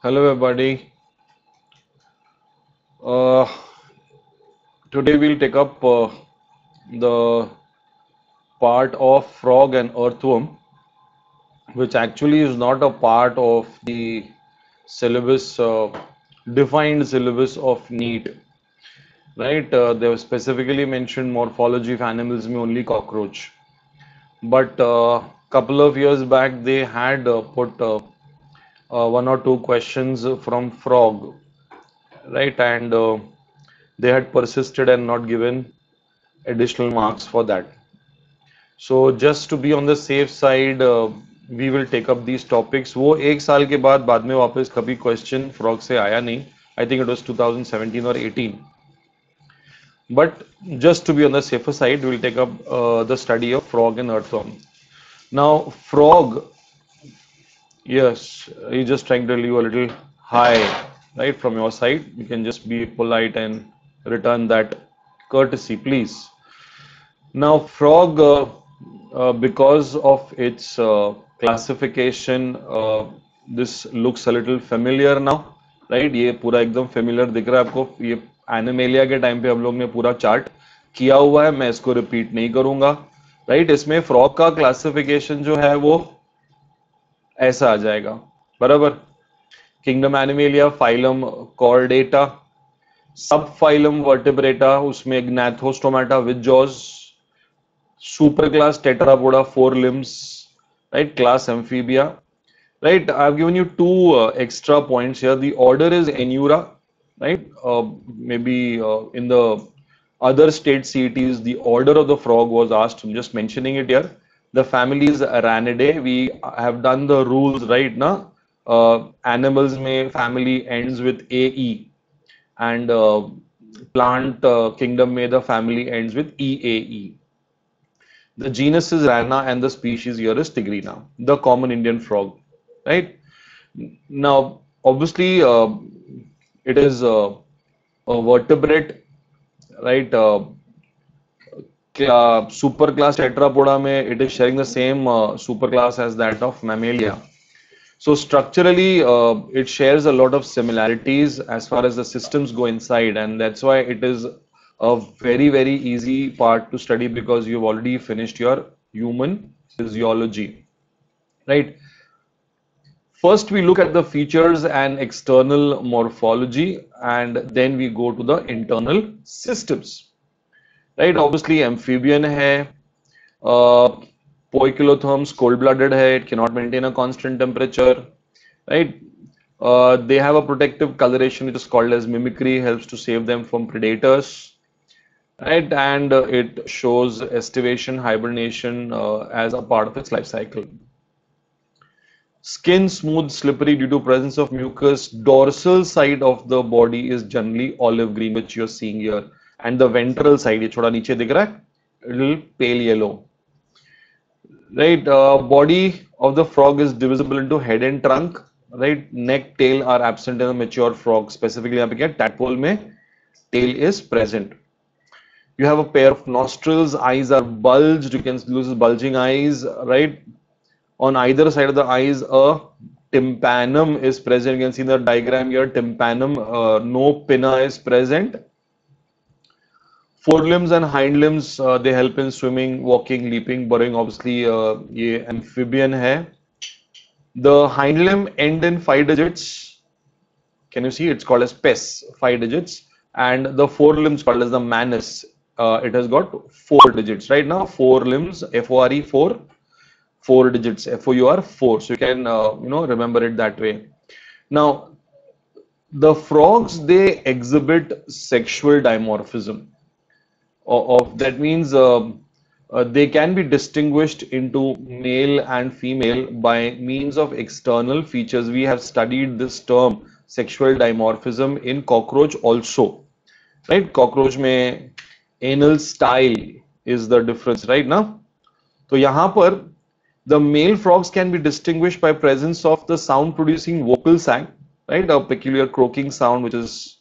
Hello, everybody. Uh, Today we'll take up the part of frog and earthworm, which actually is not a part of the syllabus, defined syllabus of NEET, right? They have specifically mentioned morphology of animals में only cockroach. But couple of years back, they had put one or two questions from frog, right? And they had persisted and not given additional marks for that. So just to be on the safe side, we will take up these topics. वो एक साल के बाद में वापस कभी question frog से आया नहीं. I think it was 2017 or 18. But just to be on the safer side, we will take up the study of frog and earthworm. Now, frog, yes, he's just trying to leave a little high, right, from your side. You can just be polite and return that courtesy, please. Now, frog, because of its classification, this looks a little familiar now, right? ये पूरा एकदम familiar दिख रहा है आपको. ये animalia के time पे हम लोग ने पूरा चार्ट किया हुआ है. मैं इसको रिपीट नहीं करूंगा, राइट? इसमें फ्रॉग का क्लासिफिकेशन जो है वो ऐसा आ जाएगा, बराबर. Kingdom Animalia, phylum Chordata, subphylum Vertebrata, उसमें Gnathostomata with jaws, superclass tetrapoda, four limbs, right? Class amphibia, right? I've given you two extra points here. The order is Enura, right? Maybe in the other state CETs, the order of the frog was asked. I'm just mentioning it here. The family is Aranidae. We have done the rules right now. Animals may family ends with AE, and plant kingdom may the family ends with EAE. The genus is Rana and the species here is Tigrina, the common Indian frog, right? Now, obviously, it is a vertebrate, right? Superclass Tetrapoda mein, it is sharing the same superclass as that of Mammalia. So structurally, it shares a lot of similarities as far as the systems go inside, and that's why it is a very, very easy part to study because you've already finished your human physiology, right? First, we look at the features and external morphology, and then we go to the internal systems, right? Obviously, amphibian hai, poikilotherms, cold-blooded hai, it cannot maintain a constant temperature, right? They have a protective coloration which is called as mimicry, helps to save them from predators, right? And it shows estivation, hibernation as a part of its life cycle. Skin smooth, slippery due to presence of mucus. Dorsal side of the body is generally olive green, which you're seeing here, and the ventral side, ये थोड़ा नीचे दिख रहा है, little pale yellow. Right, body of the frog is divisible into head and trunk. Right, neck, tail are absent in a mature frog. Specifically, यहाँ पे क्या tadpole में tail is present. You have a pair of nostrils. Eyes are bulged. You can lose bulging eyes. Right, on either side of the eyes, a tympanum is present. You can see in the diagram here, tympanum. No pinna is present. Forelimbs and hind limbs, they help in swimming, walking, leaping, burrowing. Obviously, ये amphibian है. The hind limb end in 5 digits. Can you see? It's called as pes, 5 digits. And the forelimbs called as the manus. It has got 4 digits. Right now, 4 limbs, F-O-R-E, 4, 4 digits, F-O-U-R, 4. So you can, remember it that way. Now, the frogs, they exhibit sexual dimorphism. Of that means they can be distinguished into male and female by means of external features. We have studied this term sexual dimorphism in cockroach also, right? Cockroach में anal style is the difference, right now. तो यहाँ पर the male frogs can be distinguished by presence of the sound producing vocal sac, right? A peculiar croaking sound which is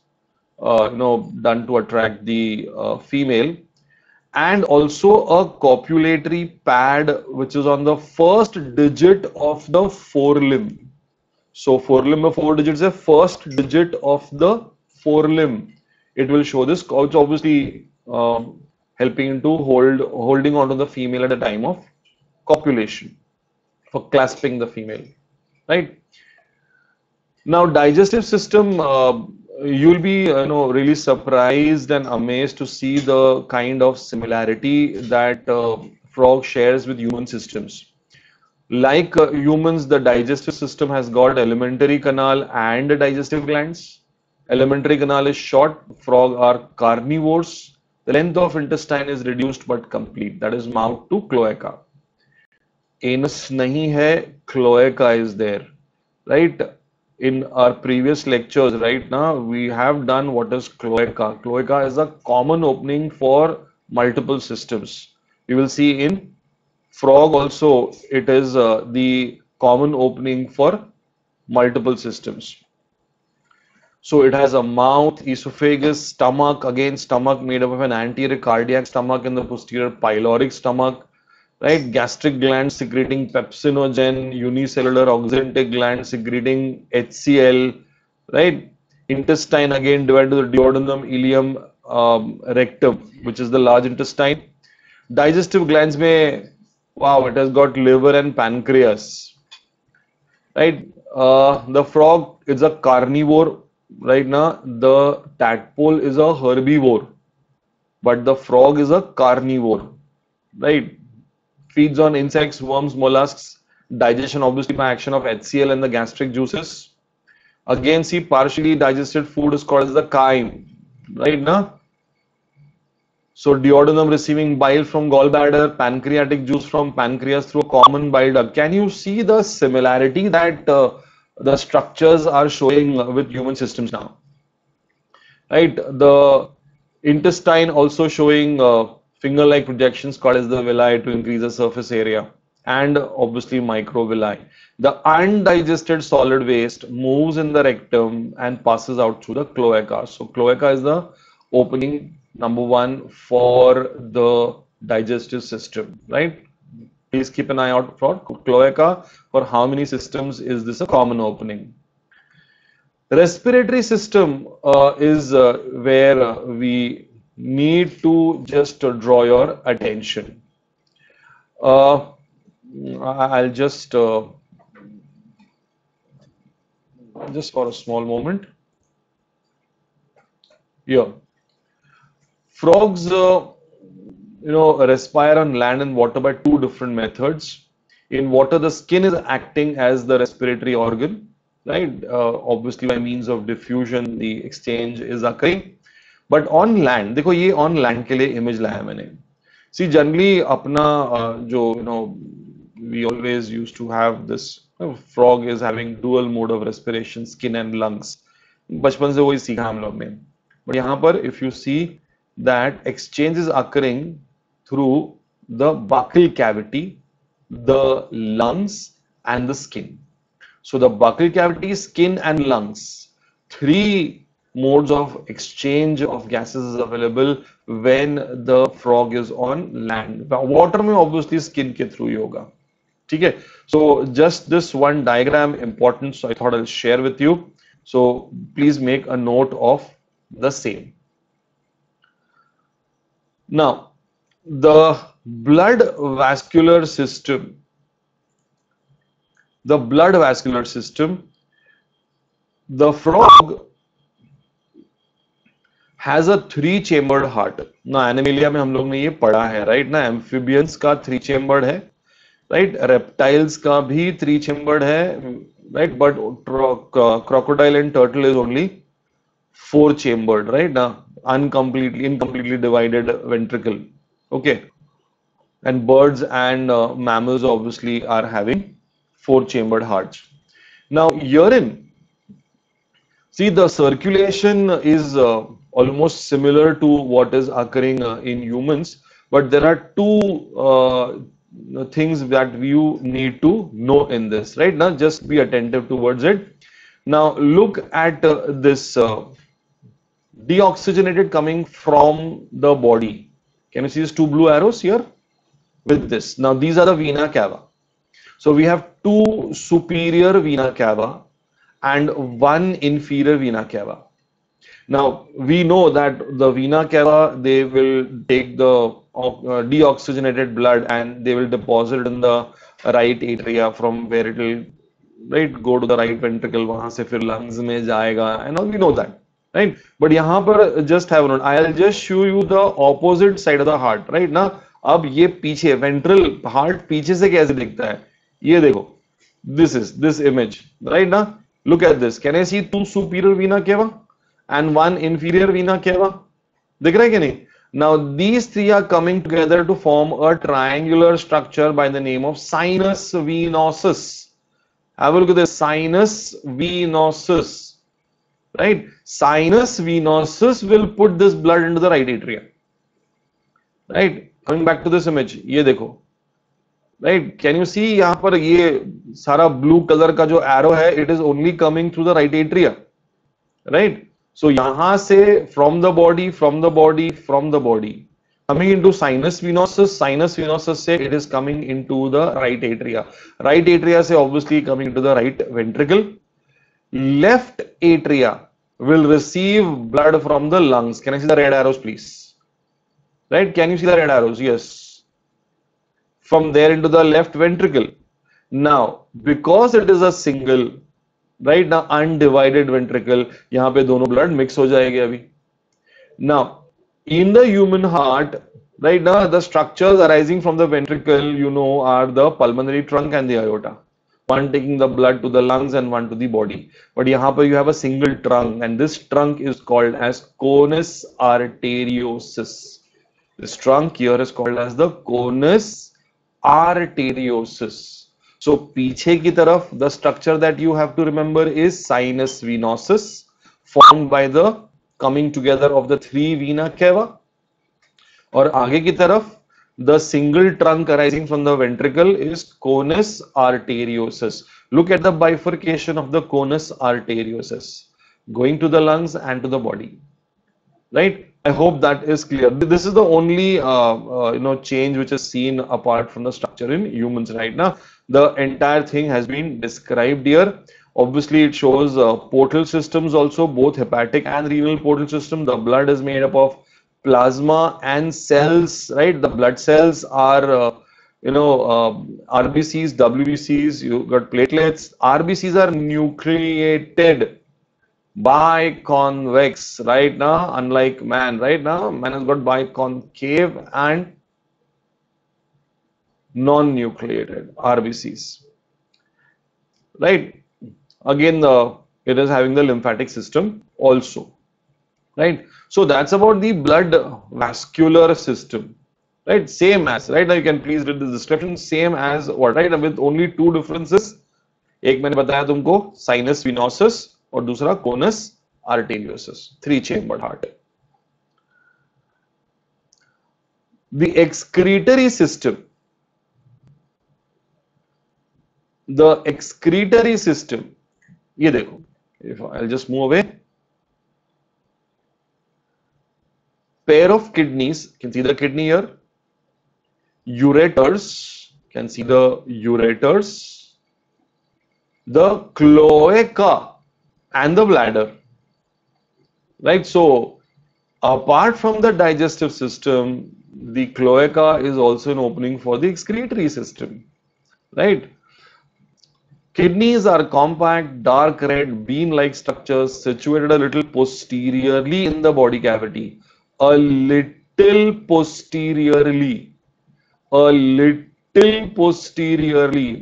done to attract the female, and also a copulatory pad which is on the first digit of the forelimb. So forelimb में 4 digits है. First digit of the forelimb, it will show this, which obviously helping to holding on to the female at the time of copulation, for clasping the female, right? Now, digestive system, you'll be really surprised and amazed to see the kind of similarity that frog shares with human systems. Like humans, the digestive system has got alimentary canal and digestive glands. Alimentary canal is short. Frog are carnivores. The length of intestine is reduced but complete. That is mouth to cloaca. Anus nahi hai, cloaca is there, right? In our previous lectures, right now, we have done what is cloaca. Cloaca is a common opening for multiple systems. We will see in frog also, it is the common opening for multiple systems. So it has a mouth, esophagus, stomach, again stomach made up of an anterior cardiac stomach and the posterior pyloric stomach, right? Gastric gland secreting pepsinogen, unicellular oxyntic gland secreting HCl, right? Intestine again divided into the duodenum, ileum, rectum, which is the large intestine. Digestive glands may, wow, it has got liver and pancreas, right? The frog is a carnivore. Right now, the tadpole is a herbivore, but the frog is a carnivore, right? Feeds on insects, worms, mollusks. Digestion obviously by action of HCl and the gastric juices. Again, see, partially digested food is called as the chyme, right now? So duodenum receiving bile from gallbladder, pancreatic juice from pancreas through a common bile duct. Can you see the similarity that the structures are showing with human systems now? Right? The intestine also showing finger-like projections called as the villi to increase the surface area, and obviously microvilli. The undigested solid waste moves in the rectum and passes out through the cloaca. So cloaca is the opening number one for the digestive system, right? Please keep an eye out for cloaca. For how many systems is this a common opening? Respiratory system is where we need to just draw your attention. I'll just for a small moment. Here, frogs, respire on land and water by two different methods. In water, the skin is acting as the respiratory organ, right? Obviously, by means of diffusion, the exchange is occurring. But on land, देखो ये on land के लिए image लाया मैंने. See, generally अपना जो we always used to have this frog is having dual mode of respiration, skin and lungs. बचपन से वही सीखा हम लोग ने. But यहाँ पर if you see that exchange is occurring through the buccal cavity, the lungs and the skin. So the buccal cavity, skin and lungs, three modes of exchange of gases is available when the frog is on land. Water में obviously skin के through ही होगा. ठीक है? So just this one diagram important, so I thought I'll share with you. So please make a note of the same. Now, the blood vascular system. The blood vascular system, the frog has a three-chambered heart. Now, Animalia में हम लोग ने ये पढ़ा है, right? ना amphibians का three-chambered है, right? Reptiles का भी three-chambered है, right? But crocodile and turtle is only four-chambered, right? Now, incompletely divided ventricle, okay? And birds and mammals obviously are having four-chambered hearts. Now, urine, see the circulation is almost similar to what is occurring in humans, but there are two things that you need to know in this, right? Now, just be attentive towards it. Now, look at this deoxygenated coming from the body. Can you see these two blue arrows here with this? Now, these are the vena cava. So we have two superior vena cava and one inferior vena cava. Now we know that the vena cava, they will take the deoxygenated blood and they will deposit it in the right atria, from where it will right go to the right ventricle, वहां से फिर lungs में जाएगा, and all we know that, right? But यहाँ पर just have a note, I'll just show you the opposite side of the heart, right ना. अब ये पीछे ventral heart पीछे से कैसे दिखता है, ये देखो, this is this image, right ना. Look at this, can I see two superior vena cava and one inferior vena cava? दिख रहा है कि नहीं? Now these three are coming together to form a triangular structure by the name of sinus venosus. Have a look at this, sinus venosus, right? Sinus venosus will put this blood into the right atria, right? Coming back to this image, ये देखो, right? Can you see यहाँ पर ये सारा blue color का जो arrow है, it is only coming through the right atria, right? So यहाँ से from the body, coming into sinus venosus से it is coming into the right atria. Right atria से obviously coming into the right ventricle. Left atria will receive blood from the lungs. Can I see the red arrows, please? Right? Can you see the red arrows? Yes. From there into the left ventricle. Now, because it is a single, right now undivided ventricle, यहाँ पे दोनों blood mix हो जाएंगे अभी. Now, in the human heart, right now the structures arising from the ventricle, you know, are the pulmonary trunk and the aorta. One taking the blood to the lungs and one to the body. But यहाँ पर you have a single trunk, and this trunk is called as conus arteriosus. This trunk here is called as the conus arteriosus. So पीछे की तरफ, the structure that you have to remember is sinus venosus, formed by the coming together of the three vena cava. और आगे की तरफ, the single trunk arising from the ventricle is conus arteriosus. Look at the bifurcation of the conus arteriosus, going to the lungs and to the body. Right? I hope that is clear. This is the only change which is seen apart from the structure in humans right now. The entire thing has been described here. Obviously, it shows portal systems also, both hepatic and renal portal system. The blood is made up of plasma and cells, right? The blood cells are, RBCs, WBCs, you got platelets. RBCs are nucleated biconvex, right now, unlike man, right now, man has got biconcave and non-nucleated RBCs, right? Again, it is having the lymphatic system also, right? So that's about the blood vascular system, right? Same as, right? Now you can please read the description, same as what, right? With only two differences. एक मैंने बताया तुमको sinus venosus और दूसरा conus arteriosus, three chambered heart. The excretory system. The excretory system, ये देखो, if I'll just move away, pair of kidneys, can see the kidney here, ureters, can see the ureters, the cloaca and the bladder, right? So apart from the digestive system, the cloaca is also an opening for the excretory system, right? Kidneys are compact, dark red, bean-like structures situated a little posteriorly in the body cavity. A little posteriorly.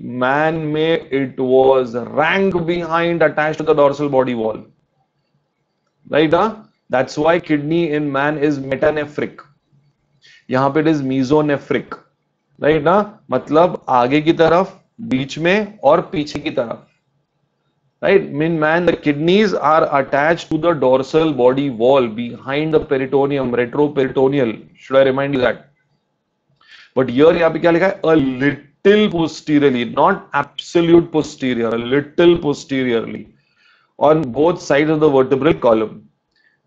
Man may it was rank behind, attached to the dorsal body wall. Right? That's why kidney in man is metanephric. यहाँ पे it is mesonephric. Right? मतलब आगे की तरफ, बीच में और पीछे की तरफ, right? In man, the kidneys are attached to the dorsal body wall behind the peritoneum, retroperitoneal. Should I remind you that? But here यहाँ पे क्या लिखा है? A little posteriorly, not absolute posterior, a little posteriorly on both sides of the vertebral column.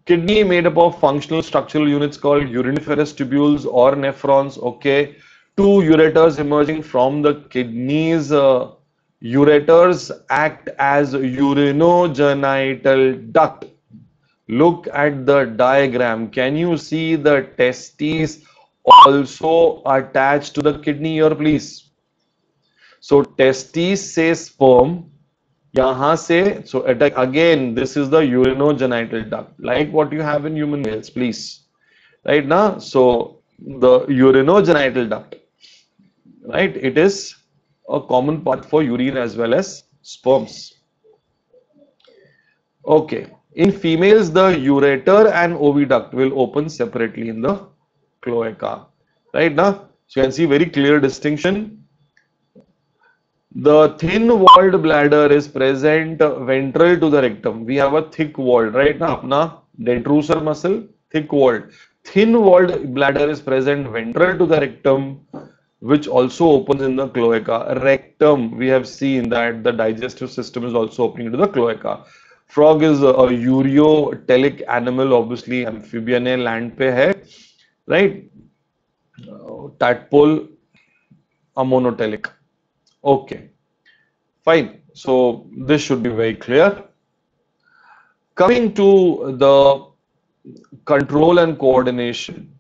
Kidney made up of functional structural units called uriniferous tubules or nephrons. Okay. Two ureters emerging from the kidneys, Ureters act as urinogenital duct. Look at the diagram. Can you see the testes also attached to the kidney here, please? So testes से sperm, यहाँ से, so again, this is the urinogenital duct, like what you have in human males, please. Right now, so the urinogenital duct, right? It is a common part for urine as well as sperms. Okay. In females, the ureter and oviduct will open separately in the cloaca. Right now, so you can see very clear distinction. The thin-walled bladder is present ventral to the rectum. We have a thick walled, right now, apna detrusor muscle, thick walled. Thin-walled bladder is present ventral to the rectum, which also opens in the cloaca. Rectum, we have seen that the digestive system is also opening into the cloaca. Frog is a ureotelic animal, obviously amphibian है, land पे है, right? Tadpole amonotelic. Okay, fine. So this should be very clear. Coming to the control and coordination.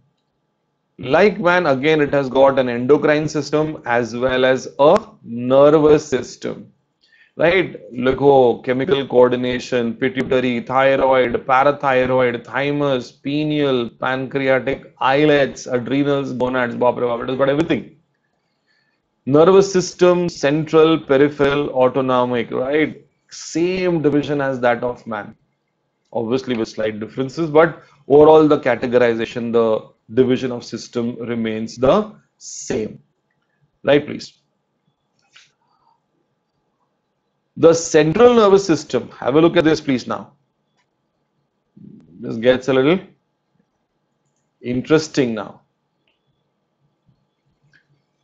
Like man, again, it has got an endocrine system as well as a nervous system. Right? Look, chemical coordination, pituitary, thyroid, parathyroid, thymus, pineal, pancreatic, islets, adrenals, gonads, bap re bap, it has got everything. Nervous system, central, peripheral, autonomic, right? Same division as that of man. Obviously with slight differences, but overall the categorization, the division of system remains the same. Right, please. The central nervous system, have a look at this please now. This gets a little interesting now.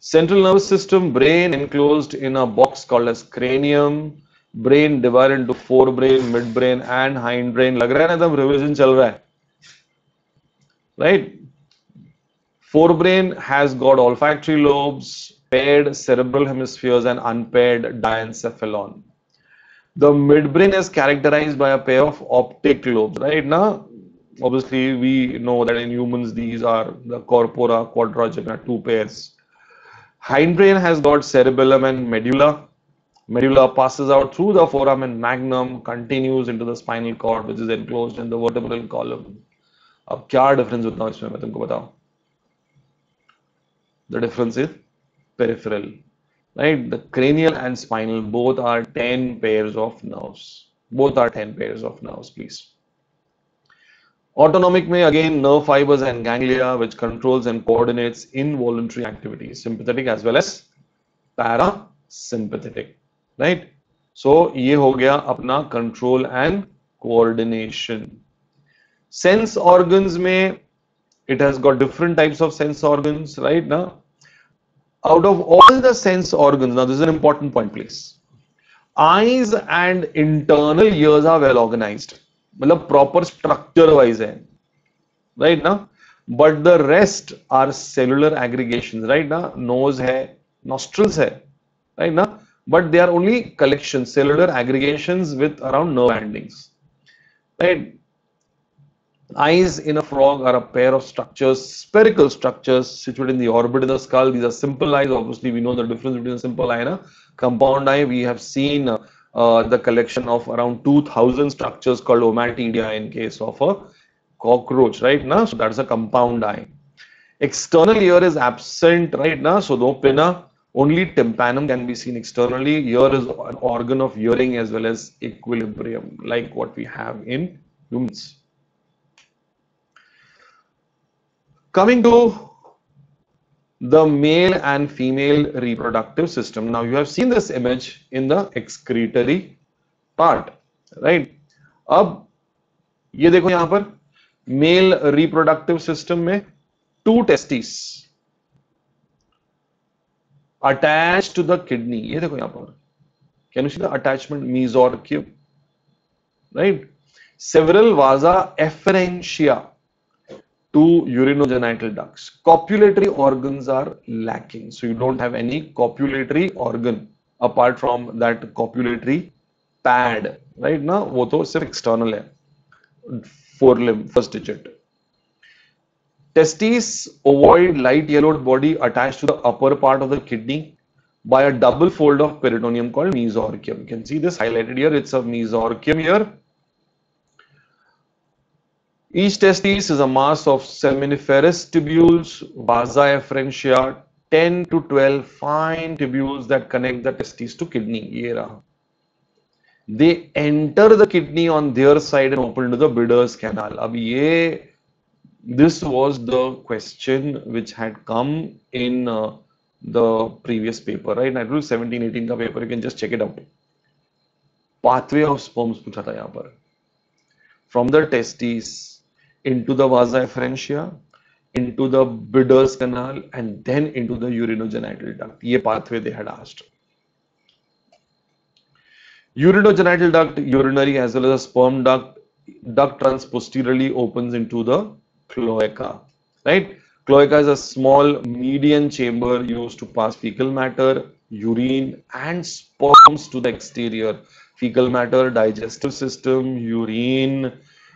Central nervous system, brain enclosed in a box called as cranium, brain divided into forebrain, midbrain and hindbrain. लग रहा है ना एकदम revision चल रहा है, right? Forebrain has got olfactory lobes, paired cerebral hemispheres and unpaired diencephalon. The midbrain is characterized by a pair of optic lobes, right? Now, obviously, we know that in humans, these are the corpora quadragena, two pairs. Hindbrain has got cerebellum and medulla. Medulla passes out through the foramen magnum, continues into the spinal cord, which is enclosed in the vertebral column. अब क्या difference होता है इसमें मैं तुमको बताऊं? The difference is peripheral. Right, the cranial and spinal both are 10 pairs of nerves. Both are 10 pairs of nerves, please. Autonomic may again nerve fibers and ganglia which controls and coordinates involuntary activities, sympathetic as well as parasympathetic. Right? So ये हो गया अपना control and coordination. Sense organs में it has got different types of sense organs, right now. Out of all the sense organs, now this is an important point, please. Eyes and internal ears are well organized. मतलब proper structure wise है, right now. But the rest are cellular aggregations, right now. Nose है, nostrils है, right now. But they are only collections, cellular aggregations with around nerve endings, right? Eyes in a frog are a pair of structures, spherical structures situated in the orbit of the skull. These are simple eyes. Obviously, we know the difference between a simple eye and a compound eye. We have seen the collection of around 2000 structures called ommatidia in case of a cockroach, right now. So that's a compound eye. External ear is absent right now. So no pinna, only tympanum can be seen externally. Ear is an organ of hearing as well as equilibrium, like what we have in humans. Coming to the male and female reproductive system. Now you have seen this image in the excretory part, right? अब ये देखो यहां पर male reproductive system में two testes attached to the kidney. ये देखो यहां पर. Can you see the attachment mesorchium? Right? Several vasa efferentia to urinogenital ducts. Copulatory organs are lacking. So you don't have any copulatory organ. apart from that copulatory pad, right? ना वो तो सिर्फ external है, forelimb, first digit. Testes ovoid light yellowed body attached to the upper part of the kidney by a double fold of peritoneum called mesorchium. You can see this highlighted here. It's a mesorchium here. Each testis is a mass of seminiferous tubules, vasa efferentia, 10 to 12 fine tubules that connect the testes to kidney. ये रहा. They enter the kidney on their side and open to the Bidder's canal. अब ये this was the question which had come in the previous paper, right? I told 17-18 का paper, you can just check it out. Pathway of sperms पूछा था यहाँ पर. From the testes into the vasa efferentia, into the Bidder's canal, and then into the urinogenital duct. ये pathway they had asked. Urinogenital duct, urinary as well as a sperm duct. Duct runs posteriorly, opens into the cloaca, right? Cloaca is a small median chamber used to pass fecal matter, urine and sperms to the exterior. Fecal matter, digestive system, urine,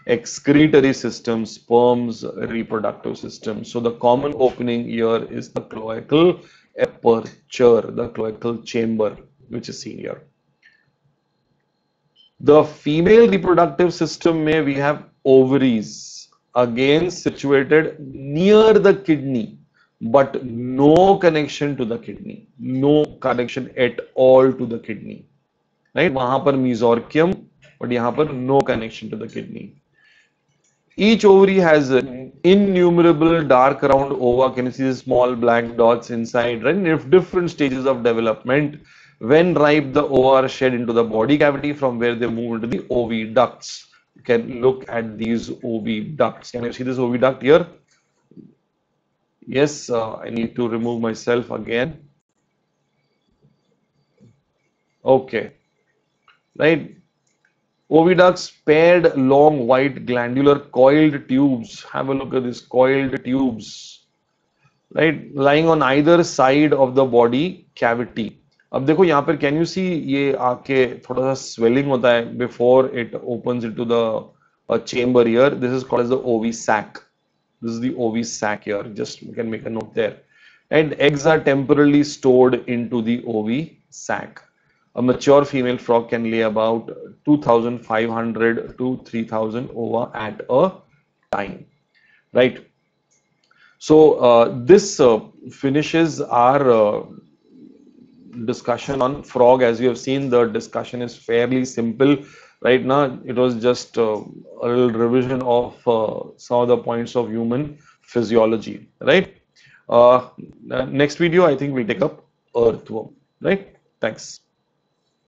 excretory system, sperms, reproductive system. So the common opening here is the cloacal aperture, the cloacal chamber, which is seen here. The female reproductive system may we have ovaries, again situated near the kidney, but no connection to the kidney, no connection at all to the kidney, right? वहां पर mesorchium, but यहाँ पर no connection to the kidney. Each ovary has innumerable dark round ova. Can you see the small black dots inside, right? If different stages of development. When ripe, the ova are shed into the body cavity from where they move into the oviducts. You can look at these oviducts. Can you see this oviduct here? Yes, I need to remove myself again. Okay, right. Oviducts, paired, long, white, glandular, coiled tubes. Have a look at this coiled tubes, right? Lying on either side of the body cavity. अब देखो यहाँ पर can you see ये आके थोड़ा सा swelling होता है before it opens into the chamber here. This is called as the ovi sac. This is the ovi sac here. Just you can make a note there. And eggs are temporarily stored into the ovi sac. A mature female frog can lay about 2,500 to 3,000 ova at a time, right? So this finishes our discussion on frog. As you have seen, the discussion is fairly simple. Right now, it was just a little revision of some of the points of human physiology, right? Next video, I think we'll take up earthworm, right? Thanks.